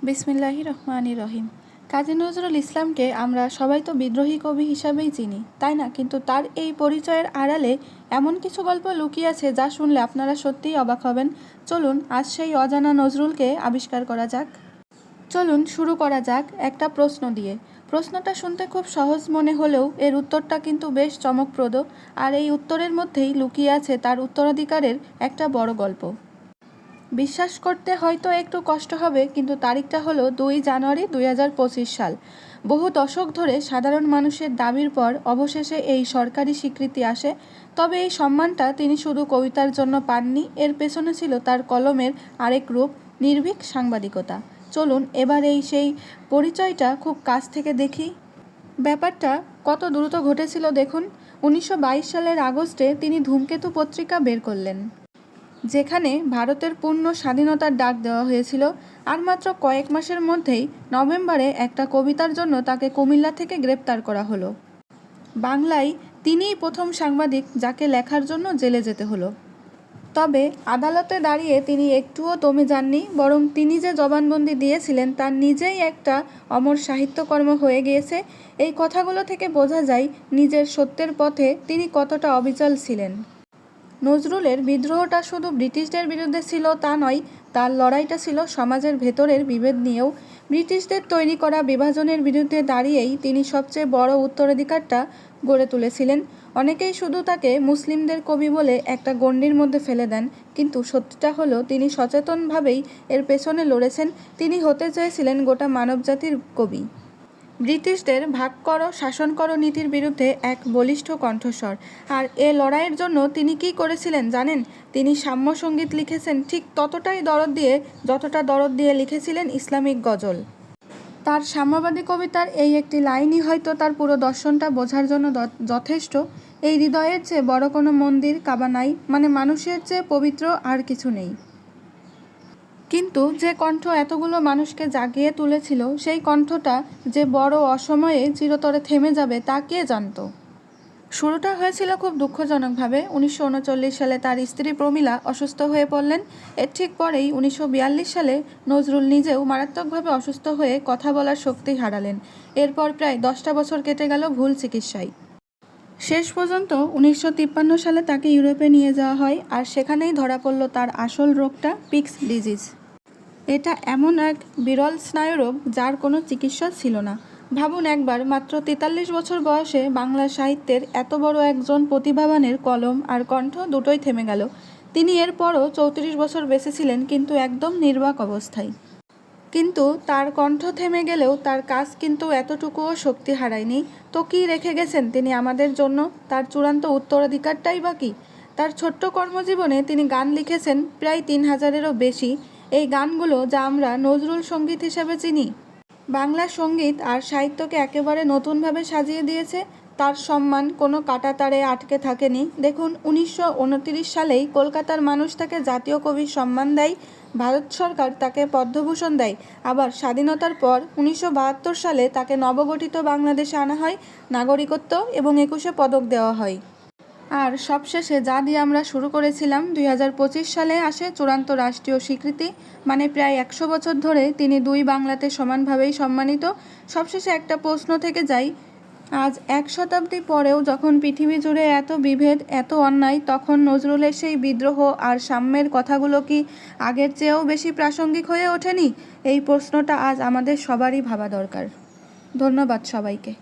বিসমিল্লাহির রহমানির রহিম। কাজী নজরুল ইসলামকে আমরা সবাই তো বিদ্রোহী কবি হিসাবেই চিনি, তাই না? কিন্তু তার এই পরিচয়ের আড়ালে এমন কিছু গল্প লুকিয়ে আছে যা শুনলে আপনারা সত্যিই অবাক হবেন। চলুন আজ সেই অজানা নজরুলকে আবিষ্কার করা যাক। চলুন শুরু করা যাক একটা প্রশ্ন দিয়ে। প্রশ্নটা শুনতে খুব সহজ মনে হলেও এর উত্তরটা কিন্তু বেশ চমকপ্রদ, আর এই উত্তরের মধ্যেই লুকিয়ে আছে তার উত্তরাধিকারের একটা বড় গল্প। বিশ্বাস করতে হয়তো একটু কষ্ট হবে, কিন্তু তারিখটা হলো 2 জানুয়ারি 2025 সাল। বহু দশক ধরে সাধারণ মানুষের দাবির পর অবশেষে এই সরকারি স্বীকৃতি আসে। তবে এই সম্মানটা তিনি শুধু কবিতার জন্য পাননি, এর পেছনে ছিল তার কলমের আরেক রূপ, নির্ভীক সাংবাদিকতা। চলুন এবার সেই পরিচয়টা খুব কাছ থেকে দেখি। ব্যাপারটা কত দ্রুত ঘটেছিল দেখুন। 1922 সালের আগস্টে তিনি ধূমকেতু পত্রিকা বের করলেন, যেখানে ভারতের পূর্ণ স্বাধীনতার ডাক দেওয়া হয়েছিল। আর মাত্র কয়েক মাসের মধ্যেই নভেম্বরে একটা কবিতার জন্য তাকে কুমিল্লা থেকে গ্রেপ্তার করা হলো। বাংলায় তিনিই প্রথম সাংবাদিক যাকে লেখার জন্য জেলে যেতে হলো। তবে আদালতে দাঁড়িয়ে তিনি একটুও দমে যাননি, বরং তিনি যে জবানবন্দি দিয়েছিলেন তার নিজেই একটা অমর সাহিত্যকর্ম হয়ে গিয়েছে। এই কথাগুলো থেকে বোঝা যায় নিজের সত্যের পথে তিনি কতটা অবিচল ছিলেন। নজরুলের বিদ্রোহটা শুধু ব্রিটিশদের বিরুদ্ধে ছিল তা নয়, তার লড়াইটা ছিল সমাজের ভেতরের বিভেদ নিয়েও। ব্রিটিশদের তৈরি করা বিভাজনের বিরুদ্ধে দাঁড়িয়েই তিনি সবচেয়ে বড় উত্তরাধিকারটা গড়ে তুলেছিলেন। অনেকেই শুধু তাকে মুসলিমদের কবি বলে একটা গণ্ডির মধ্যে ফেলে দেন, কিন্তু সত্যিটা হলো তিনি সচেতনভাবেই এর পেছনে লড়েছেন। তিনি হতে চেয়েছিলেন গোটা মানবজাতির কবি, ব্রিটিশদের ভাগ করো শাসন করো নীতির বিরুদ্ধে এক বলিষ্ঠ কণ্ঠস্বর। আর এ লড়াইয়ের জন্য তিনি কি করেছিলেন জানেন? তিনি সাম্য সঙ্গীত লিখেছেন ঠিক ততটাই দরদ দিয়ে যতটা দরদ দিয়ে লিখেছিলেন ইসলামিক গজল। তার সাম্যবাদী কবিতার এই একটি লাইনই হয়তো তার পুরো দর্শনটা বোঝার জন্য যথেষ্ট। এই হৃদয়ের চেয়ে বড় কোনো মন্দির কাবা নাই, মানে মানুষের চেয়ে পবিত্র আর কিছু নেই। কিন্তু যে কণ্ঠ এতগুলো মানুষকে জাগিয়ে তুলেছিল, সেই কণ্ঠটা যে বড় অসময়ে চিরতরে থেমে যাবে তা কে জানত? শুরুটা হয়েছিল খুব দুঃখজনকভাবে। 1939 সালে তার স্ত্রী প্রমীলা অসুস্থ হয়ে পড়লেন। এর ঠিক পরেই 1942 সালে নজরুল নিজেও মারাত্মকভাবে অসুস্থ হয়ে কথা বলার শক্তি হারালেন। এরপর প্রায় 10টা বছর কেটে গেল ভুল চিকিৎসায়। শেষ পর্যন্ত 1953 সালে তাকে ইউরোপে নিয়ে যাওয়া হয়, আর সেখানেই ধরা পড়ল তার আসল রোগটা, পিক্স ডিজিজ। এটা এমন এক বিরল স্নায়ুরোগ যার কোনো চিকিৎসা ছিল না। ভাবুন একবার, মাত্র 43 বছর বয়সে বাংলা সাহিত্যের এত বড় একজন প্রতিভাবানের কলম আর কণ্ঠ দুটোই থেমে গেল। তিনি এরপরও 34 বছর বেঁচে ছিলেন, কিন্তু একদম নির্বাক অবস্থায়। কিন্তু তার কণ্ঠ থেমে গেলেও তার কাজ কিন্তু এতটুকুও শক্তি হারায়নি। তো কী রেখে গেছেন তিনি আমাদের জন্য? তার চূড়ান্ত উত্তরাধিকারটাই বাকি। তার ছোট্ট কর্মজীবনে তিনি গান লিখেছেন প্রায় 3000-এরও বেশি। এই গানগুলো যা আমরা নজরুল সঙ্গীত হিসেবে চিনি, বাংলা সঙ্গীত আর সাহিত্যকে একেবারে নতুনভাবে সাজিয়ে দিয়েছে। তার সম্মান কোনো কাঁটাতারে আটকে থাকেনি। দেখুন, 1929 সালেই কলকাতার মানুষ তাকে জাতীয় কবির সম্মান দেয়, ভারত সরকার তাকে পদ্মভূষণ দেয়। আবার স্বাধীনতার পর 1972 সালে তাকে নবগঠিত বাংলাদেশে আনা হয়, নাগরিকত্ব এবং 21শে পদক দেওয়া হয়। আর সবশেষে যা দিয়ে আমরা শুরু করেছিলাম, 2025 সালে আসে চূড়ান্ত রাষ্ট্রীয় স্বীকৃতি। মানে প্রায় 100 বছর ধরে তিনি দুই বাংলাতে সমানভাবেই সম্মানিত। সবশেষে একটা প্রশ্ন থেকে যায়, আজ 1 শতাব্দী পরেও যখন পৃথিবী জুড়ে এত বিভেদ, এত অন্যায়, তখন নজরুলের সেই বিদ্রোহ আর সাম্যের কথাগুলো কি আগের চেয়েও বেশি প্রাসঙ্গিক হয়ে ওঠেনি? এই প্রশ্নটা আজ আমাদের সবারই ভাবা দরকার। ধন্যবাদ সবাইকে।